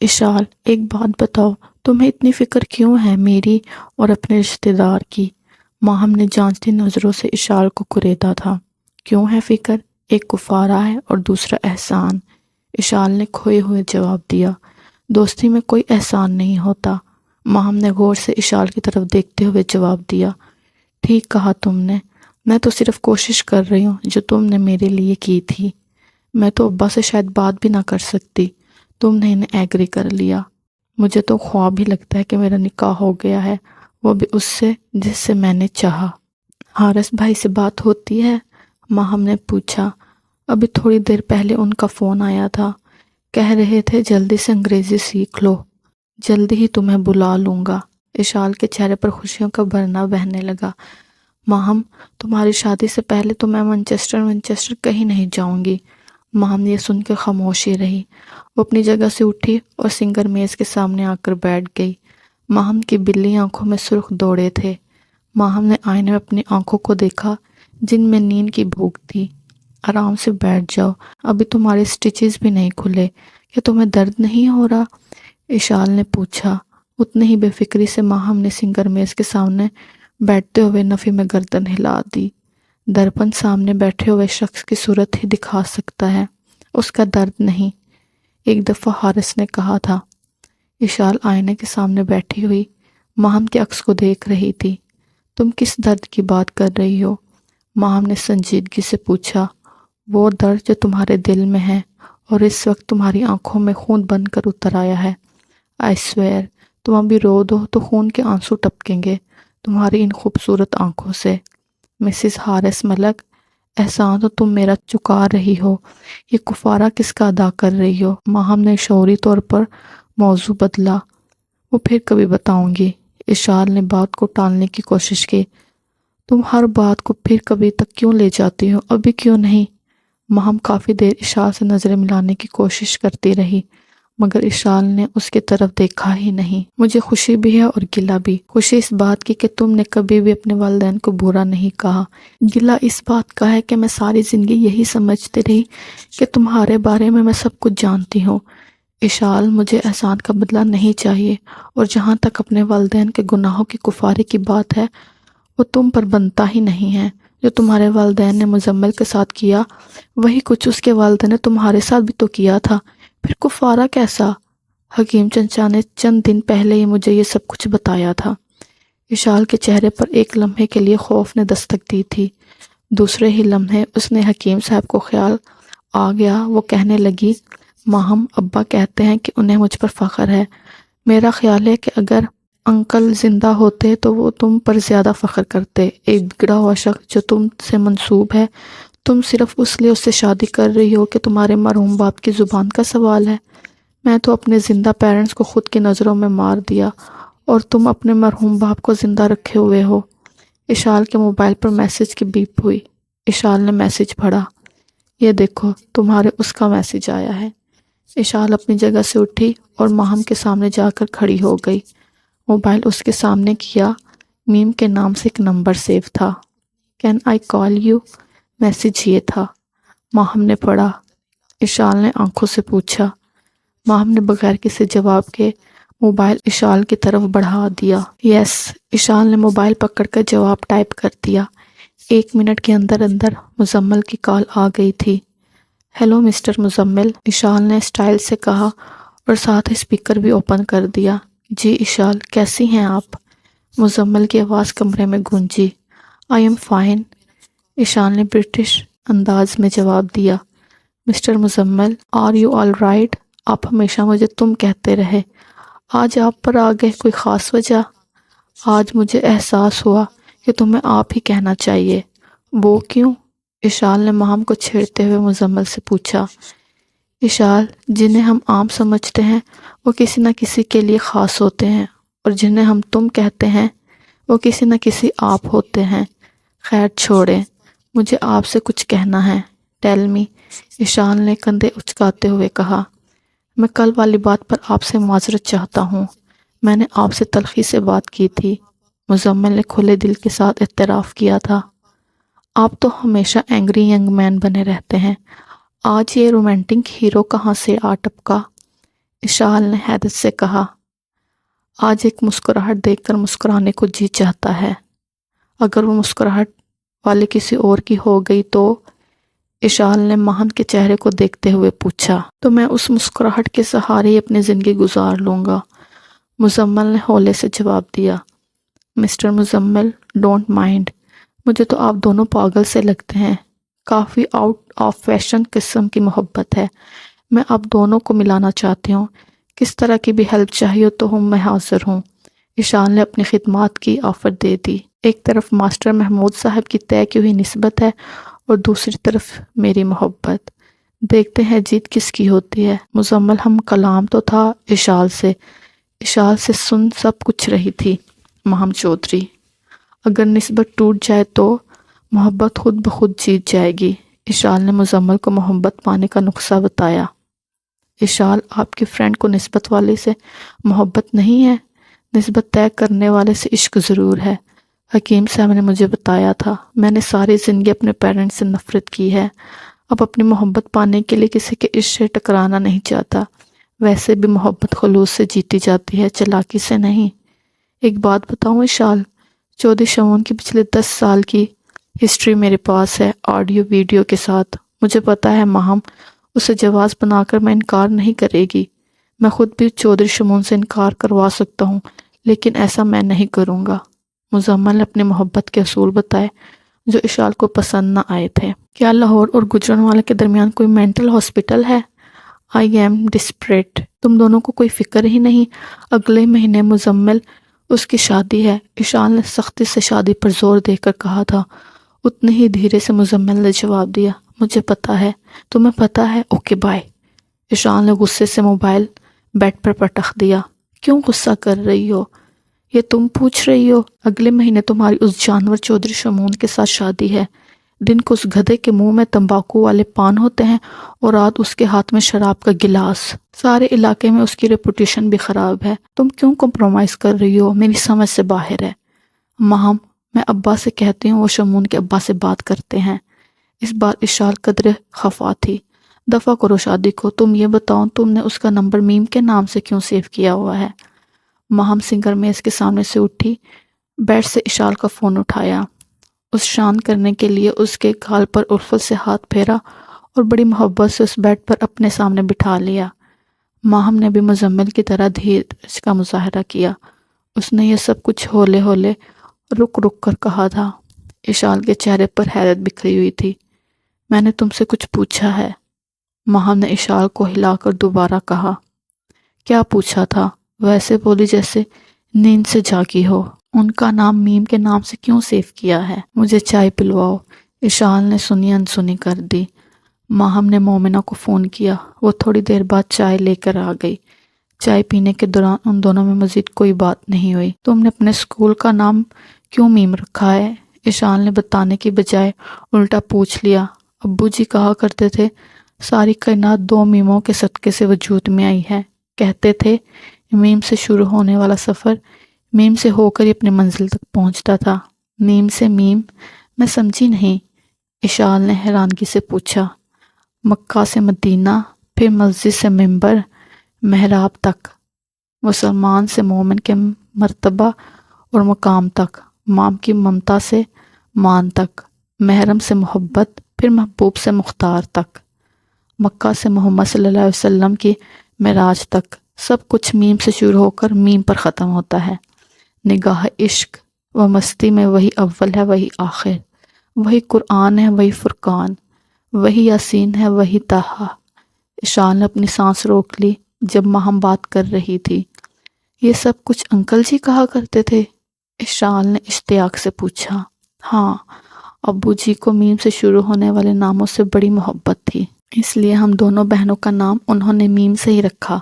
اشال، ایک بات بتاؤ، تمہیں اتنی فکر کیوں ہے میری اور اپنے رشتہ دار کی؟ ماہم نے جانچتی نظروں سے اشال کو کریدا تھا۔ کیوں ہے فکر؟ ایک کفارہ ہے اور دوسرا احسان، اشال نے کھوئے ہوئے جواب دیا۔ دوستی میں کوئی احسان نہیں ہوتا، ماہم نے غور سے اشال کی طرف دیکھتے ہوئے جواب دیا۔ ٹھیک کہا تم نے، میں تو صرف کوشش کر رہی ہوں جو تم نے میرے لیے کی تھی۔ میں تو ابا سے شاید بات بھی نہ کر سکتی، تم نے انہیں ایگری کر لیا۔ مجھے تو خواب بھی لگتا ہے کہ میرا نکاح ہو گیا ہے، وہ بھی اس سے جس سے میں نے چاہا۔ حارث بھائی سے بات ہوتی ہے؟ ماہم نے پوچھا۔ ابھی تھوڑی دیر پہلے ان کا فون آیا تھا، کہہ رہے تھے جلدی سے انگریزی سیکھ لو، جلدی ہی تمہیں بلا لوں گا۔ اشال کے چہرے پر خوشیوں کا بھرنا بہنے لگا۔ ماہم، تمہاری شادی سے پہلے تو میں منچسٹر کہیں نہیں جاؤں گی۔ ماہم یہ سن کے خاموشی رہی۔ وہ اپنی جگہ سے اٹھی اور سنگر میز کے سامنے آ کر بیٹھ گئی۔ ماہم کی بلی آنکھوں میں سرخ دوڑے تھے۔ ماہم نے آئینے میں اپنی آنکھوں کو دیکھا جن میں نیند کی بھوک تھی۔ آرام سے بیٹھ جاؤ، ابھی تمہارے سٹیچز بھی نہیں کھلے، کیا تمہیں درد نہیں ہو رہا؟ اشال نے پوچھا۔ اتنی ہی بے فکری سے ماہم نے سنگر میز کے سامنے بیٹھتے ہوئے نفی میں گردن ہلا دی۔ درپن سامنے بیٹھے ہوئے شخص کی صورت ہی دکھا سکتا ہے، اس کا درد نہیں، ایک دفعہ حارث نے کہا تھا۔ اشال آئینے کے سامنے بیٹھی ہوئی ماہم کے عکس کو دیکھ رہی تھی۔ تم کس درد کی بات کر رہی ہو؟ ماہم نے سنجیدگی سے پوچھا۔ وہ درد جو تمہارے دل میں ہے اور اس وقت تمہاری آنکھوں میں خون بن کر اتر آیا ہے۔ آئی سویئر، تم ابھی رو دو تو خون کے آنسو ٹپکیں گے تمہاری ان خوبصورت آنکھوں سے۔ مسز حارث ملک، احسان تو تم میرا چکا رہی ہو، یہ کفارہ کس کا ادا کر رہی ہو؟ ماہم نے شعوری طور پر موضوع بدلا۔ وہ پھر کبھی بتاؤں گی۔ اشال نے بات کو ٹالنے کی کوشش کی۔ تم ہر بات کو پھر کبھی تک کیوں لے جاتی ہو، ابھی کیوں نہیں؟ ماہم کافی دیر اشال سے نظریں ملانے کی کوشش کرتی رہی، مگر اشال نے اس کی طرف دیکھا ہی نہیں۔ مجھے خوشی بھی ہے اور گلہ بھی۔ خوشی اس بات کی کہ تم نے کبھی بھی اپنے والدین کو برا نہیں کہا، گلہ اس بات کا ہے کہ میں ساری زندگی یہی سمجھتی رہی کہ تمہارے بارے میں سب کچھ جانتی ہوں۔ اشال، مجھے احسان کا بدلہ نہیں چاہیے، اور جہاں تک اپنے والدین کے گناہوں کی کفارے کی بات ہے، وہ تم پر بنتا ہی نہیں ہے۔ جو تمہارے والدین نے مزمل کے ساتھ کیا، وہی کچھ اس کے والدین نے تمہارے ساتھ بھی تو کیا تھا، پھر کفارہ کیسا؟ حکیم چچا نے چند دن پہلے ہی مجھے یہ سب کچھ بتایا تھا۔ اشال کے چہرے پر ایک لمحے کے لیے خوف نے دستک دی تھی، دوسرے ہی لمحے اس نے حکیم صاحب کو خیال آ گیا۔ وہ کہنے لگی، ماہم، ابا کہتے ہیں کہ انہیں مجھ پر فخر ہے۔ میرا خیال ہے کہ اگر انکل زندہ ہوتے تو وہ تم پر زیادہ فخر کرتے۔ ایک بگڑا ہوا شخص جو تم سے منسوب ہے، تم صرف اس لیے اس سے شادی کر رہی ہو کہ تمہارے مرحوم باپ کی زبان کا سوال ہے۔ میں تو اپنے زندہ پیرنٹس کو خود کی نظروں میں مار دیا، اور تم اپنے مرحوم باپ کو زندہ رکھے ہوئے ہو۔ اشال کے موبائل پر میسج کی بیپ ہوئی۔ اشال نے میسج پڑھا۔ یہ دیکھو، تمہارے اس کا میسج آیا ہے۔ اشال اپنی جگہ سے اٹھی اور ماہم کے سامنے جا کر کھڑی ہو گئی۔ موبائل اس کے سامنے کیا، میم کے نام سے ایک نمبر سیو تھا۔ Can I call you? Message یہ تھا۔ ماہم نے پڑھا۔ اشال نے آنکھوں سے پوچھا۔ ماہم نے بغیر کسی جواب کے موبائل اشال کی طرف بڑھا دیا۔ یس، اشال نے موبائل پکڑ کر جواب ٹائپ کر دیا۔ 1 منٹ کے اندر اندر مزمل کی کال آ گئی تھی۔ ہیلو مسٹر مزمل، اشال نے اسٹائل سے کہا اور ساتھ ہی اسپیکر بھی اوپن کر دیا۔ جی اشال، کیسی ہیں آپ؟ مزمل کی آواز کمرے میں گونجی۔ آئی ایم فائن، اشال نے برٹش انداز میں جواب دیا۔ Mister Muzammil, are you all right? آپ ہمیشہ مجھے تم کہتے رہے، آج آپ پر آ گئے، کوئی خاص وجہ؟ آج مجھے احساس ہوا کہ تمہیں آپ ہی کہنا چاہیے۔ وہ کیوں؟ اشال نے ماہم کو چھیڑتے ہوئے مزمل سے پوچھا۔ اشال، جنہیں ہم عام سمجھتے ہیں وہ کسی نہ کسی کے لیے خاص ہوتے ہیں، اور جنہیں ہم تم کہتے ہیں وہ کسی نہ کسی آپ ہوتے ہیں۔ خیر چھوڑیں، مجھے آپ سے کچھ کہنا ہے۔ ٹیل می، اشال نے کندھے اچکاتے ہوئے کہا۔ میں کل والی بات پر آپ سے معذرت چاہتا ہوں، میں نے آپ سے تلخی سے بات کی تھی۔ مزمل نے کھلے دل کے ساتھ اعتراف کیا تھا۔ آپ تو ہمیشہ اینگری ینگ مین بنے رہتے ہیں، آج یہ رومانٹک ہیرو کہاں سے آ ٹپکا؟ اشال نے حیرت سے کہا، آج ایک مسکراہٹ دیکھ کر مسکرانے کو جی چاہتا ہے، اگر وہ مسکراہٹ والے کسی اور کی ہو گئی تو؟ اشال نے ماہم کے چہرے کو دیکھتے ہوئے پوچھا۔ تو میں اس مسکراہٹ کے سہارے ہی اپنی زندگی گزار لوں گا، مزمل نے ہولے سے جواب دیا۔ مسٹر مزمل، ڈونٹ مائنڈ، مجھے تو آپ دونوں پاگل سے لگتے ہیں، کافی آؤٹ آف فیشن قسم کی محبت ہے، میں آپ دونوں کو ملانا چاہتی ہوں، کس طرح کی بھی ہیلپ چاہیے تو میں حاضر ہوں۔ اشان نے اپنی خدمات کی آفر دے دی۔ ایک طرف ماسٹر محمود صاحب کی طے کی ہوئی نسبت ہے اور دوسری طرف میری محبت، دیکھتے ہیں جیت کس کی ہوتی ہے۔ مزمل ہم کلام تو تھا اشال سے سن سب کچھ رہی تھی ماہم چودھری، اگر نسبت ٹوٹ جائے تو محبت خود بخود جیت جائے گی۔ اشال نے مزمل کو محبت پانے کا نسخہ بتایا۔ اشال، آپ کی فرینڈ کو نسبت والے سے محبت نہیں ہے، نسبت طے کرنے والے سے عشق ضرور ہے، حکیم صاحب نے مجھے بتایا تھا، میں نے ساری زندگی اپنے پیرنٹس سے نفرت کی ہے، اب اپنی محبت پانے کے لیے کسی کے عشق سے ٹکرانا نہیں چاہتا، ویسے بھی محبت خلوص سے جیتی جاتی ہے، چلاکی سے نہیں۔ ایک بات بتاؤں اشال، چودھری شمون کی پچھلے 10 سال کی ہسٹری میرے پاس ہے، آڈیو ویڈیو کے ساتھ، مجھے پتا ہے ماہم اسے جواز بنا کر میں انکار نہیں کرے گی، میں خود بھی چودھری شمون سے انکار کروا سکتا ہوں، لیکن ایسا میں نہیں کروں گا۔ مزمل نے اپنے محبت کے اصول بتائے جو اشال کو پسند نہ آئے تھے۔ کیا لاہور اور گجرانوالہ کے درمیان کوئی مینٹل ہاسپٹل ہے؟ آئی ایم ڈسپریٹ، تم دونوں کو کوئی فکر ہی نہیں، اگلے مہینے مزمل اس کی شادی ہے، اشال نے سختی سے شادی پر زور دے کر کہا تھا۔ اتنے ہی دھیرے سے مزمل نے جواب دیا، مجھے پتا ہے، تمہیں پتا ہے، اوکے بائے۔ اشال نے غصے سے موبائل بیڈ پر پٹخ دیا۔ کیوں غصہ کر رہی ہو؟ یہ تم پوچھ رہی ہو؟ اگلے مہینے تمہاری اس جانور چودھری شمون کے ساتھ شادی ہے، دن کو اس گدھے کے منہ میں تمباکو والے پان ہوتے ہیں اور رات اس کے ہاتھ میں شراب کا گلاس، سارے علاقے میں اس کی ریپوٹیشن بھی خراب ہے، تم کیوں کمپرومائز کر رہی ہو؟ میری سمجھ سے باہر ہے۔ ماہم، میں ابا سے کہتی ہوں، وہ شمون کے ابا سے بات کرتے ہیں۔ اس بار اشال قدرے خفا تھی۔ دفع کرو شادی کو، تم یہ بتاؤ تم نے اس کا نمبر میم کے نام سے کیوں سیو کیا ہوا ہے؟ ماہم سنگر میز کے سامنے سے اٹھی، بیڈ سے اشال کا فون اٹھایا، اس شان کرنے کے لیے اس کے گال پر الفت سے ہاتھ پھیرا اور بڑی محبت سے اس بیڈ پر اپنے سامنے بٹھا لیا۔ ماہم نے بھی مزمل کی طرح دھیرج کا مظاہرہ کیا، اس نے یہ سب کچھ ہولے ہولے رک رک کر کہا تھا۔ اشال کے چہرے پر حیرت بکھری ہوئی تھی۔ میں نے تم سے کچھ پوچھا ہے؟ ماہم نے اشال کو ہلا کر دوبارہ کہا۔ کیا پوچھا تھا؟ ویسے بولی جیسے نیند سے جاگی ہو۔ ان کا نام میم کے نام سے کیوں سیو کیا ہے؟ مجھے چائے پلواؤ، اشال نے سنی انسنی کر دی۔ ماہم نے مومنہ کو فون کیا، وہ تھوڑی دیر بعد چائے لے کر آ گئی۔ چائے پینے کے دوران ان دونوں میں مزید کوئی بات نہیں ہوئی۔ تم نے اپنے اسکول کا نام کیوں میم رکھا ہے؟ اشال نے بتانے کی بجائے الٹا پوچھ لیا۔ ابو جی کہا کرتے تھے ساری کائنات 2 میموں کے صدقے سے وجود میں آئی ہے، کہتے تھے میم سے شروع ہونے والا سفر میم سے ہو کر ہی اپنی منزل تک پہنچتا تھا۔ میم سے میم؟ میں سمجھی نہیں، اشال نے حیرانگی سے پوچھا۔ مکہ سے مدینہ، پھر مسجد سے منبر، محراب تک، مسلمان سے مومن کے مرتبہ اور مقام تک، مام کی ممتا سے مان تک، محرم سے محبت، پھر محبوب سے مختار تک، مکہ سے محمد صلی اللہ علیہ وسلم کی معراج تک، سب کچھ میم سے شروع ہو کر میم پر ختم ہوتا ہے۔ نگاہ عشق و مستی میں وہی اول ہے، وہی آخر، وہی قرآن ہے، وہی فرقان، وہی یاسین ہے، وہی طٰہٰ۔ اشال نے اپنی سانس روک لی جب ماہم بات کر رہی تھی۔ یہ سب کچھ انکل جی کہا کرتے تھے؟ اشال نے اشتیاق سے پوچھا۔ ہاں، ابو جی کو میم سے شروع ہونے والے ناموں سے بڑی محبت تھی، اس لیے ہم دونوں بہنوں کا نام انہوں نے میم سے ہی رکھا،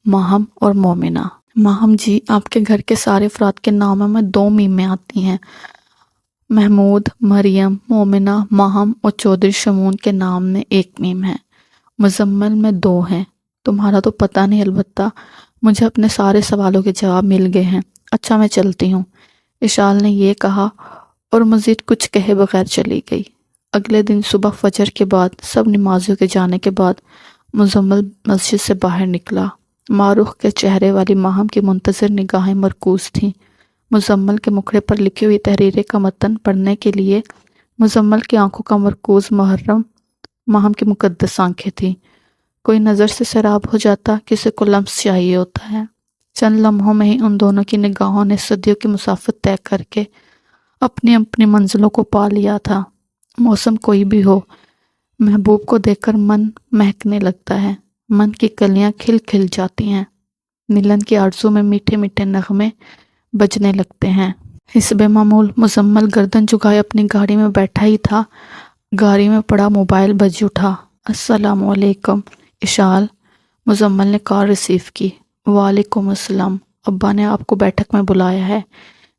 ماہم اور مومنہ۔ ماہم جی، آپ کے گھر کے سارے افراد کے ناموں میں 2 میمیں آتی ہیں، محمود، مریم، مومنہ، ماہم اور چودھری شمون کے نام میں 1 میم ہے، مزمل میں 2 ہیں۔ تمہارا تو پتہ نہیں، البتہ مجھے اپنے سارے سوالوں کے جواب مل گئے ہیں۔ اچھا میں چلتی ہوں، اشال نے یہ کہا اور مزید کچھ کہے بغیر چلی گئی۔ اگلے دن صبح فجر کے بعد سب نمازیوں کے جانے کے بعد مزمل مسجد سے باہر نکلا۔ معروف کے چہرے والی ماہم کی منتظر نگاہیں مرکوز تھیں۔ مزمل کے مکھڑے پر لکھی ہوئی تحریریں کا متن پڑھنے کے لیے مزمل کی آنکھوں کا مرکوز محرم ماہم کی مقدس آنکھیں تھیں۔ کوئی نظر سے سیراب ہو جاتا، کسی کو لمس چاہیے ہوتا ہے۔ چند لمحوں میں ہی ان دونوں کی نگاہوں نے صدیوں کی مسافت طے کر کے اپنی اپنی منزلوں کو پا لیا تھا۔ موسم کوئی بھی ہو، محبوب کو دیکھ کر من مہکنے لگتا ہے، من کی کلیاں کھل کھل جاتی ہیں، ملن کی آرزو میں میٹھے میٹھے نغمے بجنے لگتے ہیں۔ حسب معمول مزمل گردن جھکائے اپنی گاڑی میں بیٹھا ہی تھا، گاڑی میں پڑا موبائل بج اٹھا۔ السلام علیکم اشال، مزمل نے کال ریسیو کی۔ وعلیکم السلام، ابا نے آپ کو بیٹھک میں بلایا ہے۔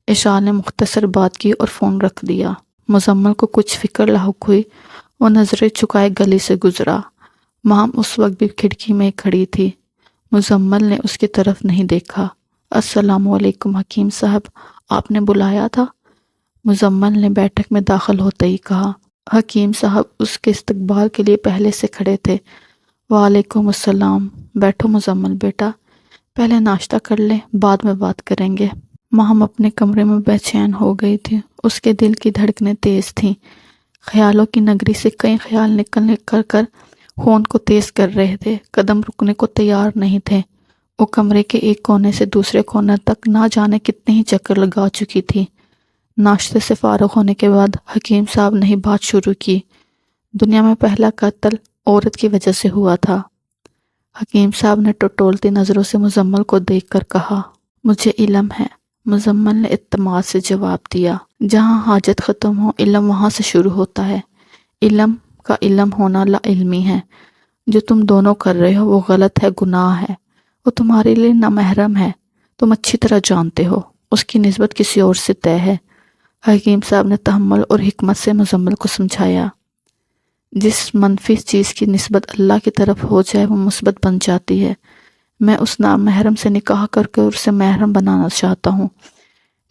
اشال نے مختصر بات کی اور فون رکھ دیا۔ مزمل کو کچھ فکر لاحق ہوئی، وہ نظریں چکائے گلی سے گزرا۔ ماہم اس وقت بھی کھڑکی میں کھڑی تھی، مزمل نے اس کی طرف نہیں دیکھا۔ السلام علیکم حکیم صاحب، آپ نے بلایا تھا؟ مزمل نے بیٹھک میں داخل ہوتے ہی کہا۔ حکیم صاحب اس کے استقبال کے لیے پہلے سے کھڑے تھے۔ وعلیکم السلام، بیٹھو مزمل بیٹا، پہلے ناشتہ کر لیں، بعد میں بات کریں گے۔ ماہم اپنے کمرے میں بے چین ہو گئی تھی، اس کے دل کی دھڑکنیں تیز تھیں، خیالوں کی نگری سے کئی خیال نکل کر خون کو تیز کر رہے تھے، قدم رکنے کو تیار نہیں تھے۔ وہ کمرے کے ایک کونے سے دوسرے کونے تک نہ جانے کتنے ہی چکر لگا چکی تھی۔ ناشتے سے فارغ ہونے کے بعد حکیم صاحب نے ہی بات شروع کی۔ دنیا میں پہلا قتل عورت کی وجہ سے ہوا تھا۔ حکیم صاحب نے ٹٹولتی نظروں سے مزمل کو دیکھ کر کہا۔ مجھے علم ہے، مزمل نے اعتماد سے جواب دیا۔ جہاں حاجت ختم ہو، علم وہاں سے شروع ہوتا ہے۔ علم کا علم ہونا لا علمی ہے۔ جو تم دونوں کر رہے ہو وہ غلط ہے، گناہ ہے، وہ تمہارے لیے نامحرم ہے، تم اچھی طرح جانتے ہو، اس کی نسبت کسی اور سے طے ہے۔ حکیم صاحب نے تحمل اور حکمت سے مزمل کو سمجھایا۔ جس منفی چیز کی نسبت اللہ کی طرف ہو جائے وہ مثبت بن جاتی ہے۔ میں اس نامحرم سے نکاح کر کے اسے محرم بنانا چاہتا ہوں۔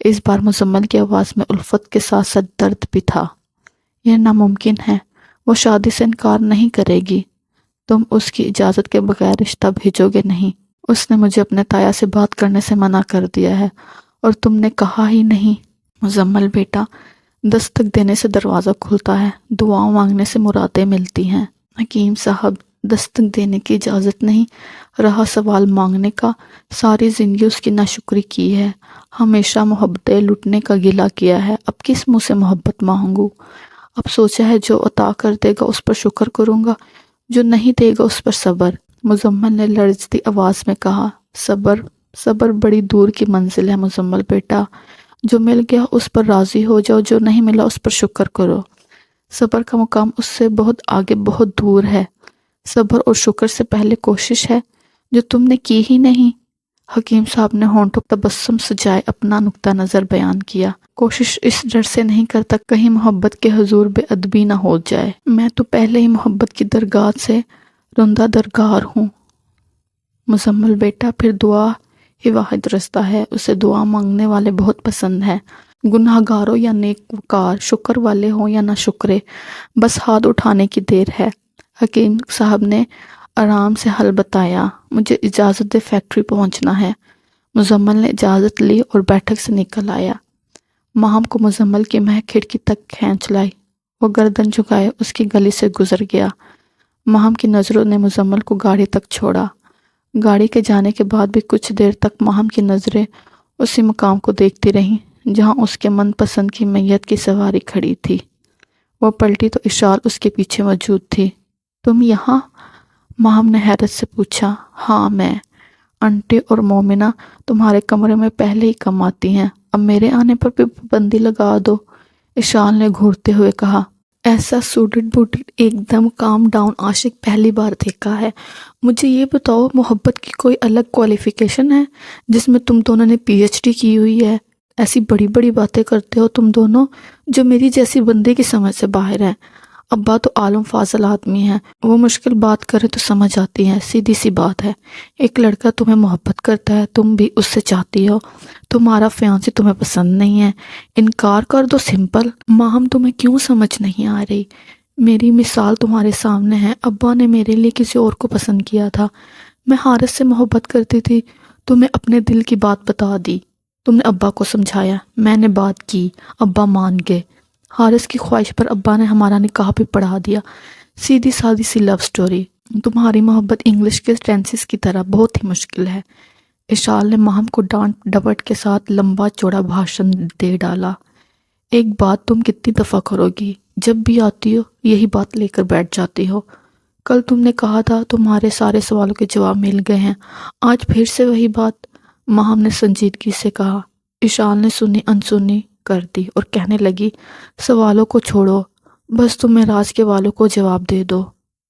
اس بار مزمل کی آواز میں الفت کے ساتھ ساتھ درد بھی تھا۔ یہ ناممکن ہے، وہ شادی سے انکار نہیں کرے گی، تم اس کی اجازت کے بغیر رشتہ بھیجو گے نہیں۔ اس نے مجھے اپنے تایا سے بات کرنے سے منع کر دیا ہے، اور تم نے کہا ہی نہیں۔ مزمل بیٹا، دستک دینے سے دروازہ کھلتا ہے، دعاؤں مانگنے سے مرادیں ملتی ہیں۔ حکیم صاحب، دستک دینے کی اجازت نہیں، رہا سوال مانگنے کا، ساری زندگی اس کی ناشکری کی ہے، ہمیشہ محبتیں لٹنے کا گلہ کیا ہے، اب کس منہ سے محبت مانگوں؟ اب سوچا ہے جو عطا کر دے گا اس پر شکر کروں گا، جو نہیں دے گا اس پر صبر۔ مزمل نے لرزتی آواز میں کہا۔ صبر بڑی دور کی منزل ہے مزمل بیٹا، جو مل گیا اس پر راضی ہو جاؤ، جو نہیں ملا اس پر شکر کرو۔ صبر کا مقام اس سے بہت آگے، بہت دور ہے۔ صبر اور شکر سے پہلے کوشش ہے، جو تم نے کی ہی نہیں۔ حکیم صاحب نے ہونٹوں تبسم سجائے اپنا نقطہ نظر بیان کیا۔ کوشش اس ڈر سے نہیں کرتا کہیں محبت کے حضور بے ادبی نہ ہو جائے۔ میں تو پہلے ہی محبت کی درگاہ سے رندہ درگار ہوں۔ مزمل بیٹا، پھر دعا ہی واحد رستہ ہے، اسے دعا مانگنے والے بہت پسند ہیں، گناہ گاروں یا نیک وکار، شکر والے ہوں یا نہ شکرے، بس ہاتھ اٹھانے کی دیر ہے۔ حکیم صاحب نے آرام سے حل بتایا۔ مجھے اجازت دے، فیکٹری پہنچنا ہے۔ مزمل نے اجازت لی اور بیٹھک سے نکل آیا۔ ماہم کو مزمل کی مہک کھڑکی تک کھینچ لائی، وہ گردن جھکائے اس کی گلی سے گزر گیا۔ ماہم کی نظروں نے مزمل کو گاڑی تک چھوڑا۔ گاڑی کے جانے کے بعد بھی کچھ دیر تک ماہم کی نظریں اسی مقام کو دیکھتی رہیں جہاں اس کے من پسند کی میت کی سواری کھڑی تھی۔ وہ پلٹی تو اشال اس کے پیچھے موجود تھی۔ تم یہاں؟ ماہم نے حیرت سے پوچھا۔ ہاں میں، انٹی اور مومنہ تمہارے کمرے میں پہلے ہی کم آتی ہیں، اب میرے آنے پر بھی پابندی لگا دو، اشال نے گھورتے ہوئے کہا۔ ایسا سوڈڈ بوڈڈ ایک دم کام ڈاؤن عاشق پہلی بار دیکھا ہے۔ مجھے یہ بتاؤ، محبت کی کوئی الگ کوالیفیکیشن ہے جس میں تم دونوں نے پی ایچ ڈی کی ہوئی ہے؟ ایسی بڑی بڑی باتیں کرتے ہو تم دونوں جو میری جیسی بندے کی سمجھ سے باہر ہیں۔ ابا تو عالم فاضل آدمی ہیں، وہ مشکل بات کرے تو سمجھ آتی ہے، سیدھی سی بات ہے۔ ایک لڑکا تمہیں محبت کرتا ہے، تم بھی اس سے چاہتی ہو، تمہارا فیانسی تمہیں پسند نہیں ہے، انکار کر دو، سمپل۔ ماہم تمہیں کیوں سمجھ نہیں آ رہی؟ میری مثال تمہارے سامنے ہے، ابا نے میرے لیے کسی اور کو پسند کیا تھا، میں حارث سے محبت کرتی تھی، تمہیں اپنے دل کی بات بتا دی، تم نے ابا کو سمجھایا، میں نے بات کی، ابا مان گئے۔ حارث کی خواہش پر ابا نے ہمارا نکاح بھی پڑھا دیا۔ سیدھی سادی سی لو سٹوری۔ تمہاری محبت انگلش کے ٹینسز کی طرح بہت ہی مشکل ہے۔ اشال نے ماہم کو ڈانٹ ڈپٹ کے ساتھ لمبا چوڑا بھاشن دے ڈالا۔ ایک بات تم کتنی دفعہ کرو گی؟ جب بھی آتی ہو یہی بات لے کر بیٹھ جاتی ہو۔ کل تم نے کہا تھا تمہارے سارے سوالوں کے جواب مل گئے ہیں، آج پھر سے وہی بات؟ ماہم نے سنجیدگی سے کہا۔ اشال نے سنی انسنی کر دی اور کہنے لگی، سوالوں کو چھوڑو، بس تم معراج کے والوں کو جواب دے دو،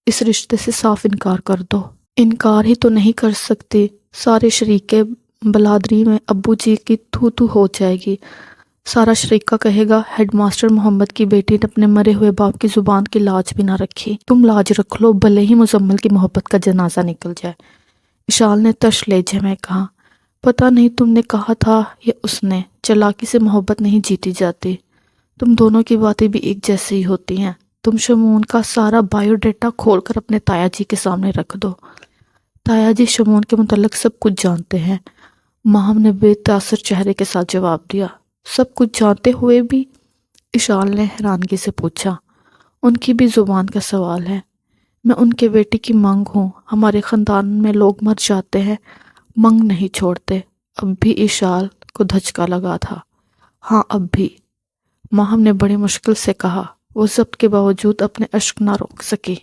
اس رشتے سے صاف انکار کر دو۔ انکار ہی تو نہیں کر سکتی، سارے شریکے بلادری میں ابو جی کی تھو تھو ہو جائے گی۔ سارا شریکہ کہے گا ہیڈ ماسٹر محمد کی بیٹی نے اپنے مرے ہوئے باپ کی زبان کی لاج بھی نہ رکھی۔ تم لاج رکھ لو، بھلے ہی مزمل کی محبت کا جنازہ نکل جائے۔ اشال نے تش لہجے میں کہا، پتہ نہیں تم نے کہا تھا یا اس نے، چلاکی سے محبت نہیں جیتی جاتی۔ تم دونوں کی باتیں بھی ایک جیسی ہی ہوتی ہیں۔ تم شمون کا سارا بائیو ڈیٹا کھول کر اپنے تایا جی کے سامنے رکھ دو۔ تایا جی شمون کے متعلق سب کچھ جانتے ہیں، ماہم نے بے تاثر چہرے کے ساتھ جواب دیا۔ سب کچھ جانتے ہوئے بھی؟ اشال نے حیرانگی سے پوچھا۔ ان کی بھی زبان کا سوال ہے، میں ان کے بیٹے کی منگ ہوں، ہمارے خاندان میں لوگ مر جاتے ہیں، منگ نہیں چھوڑتے۔ اب بھی اشال کو دھچکا لگا تھا۔ ہاں اب بھی، ماہم نے بڑی مشکل سے کہا۔ وہ ضبط کے باوجود اپنے اشک نہ روک سکی۔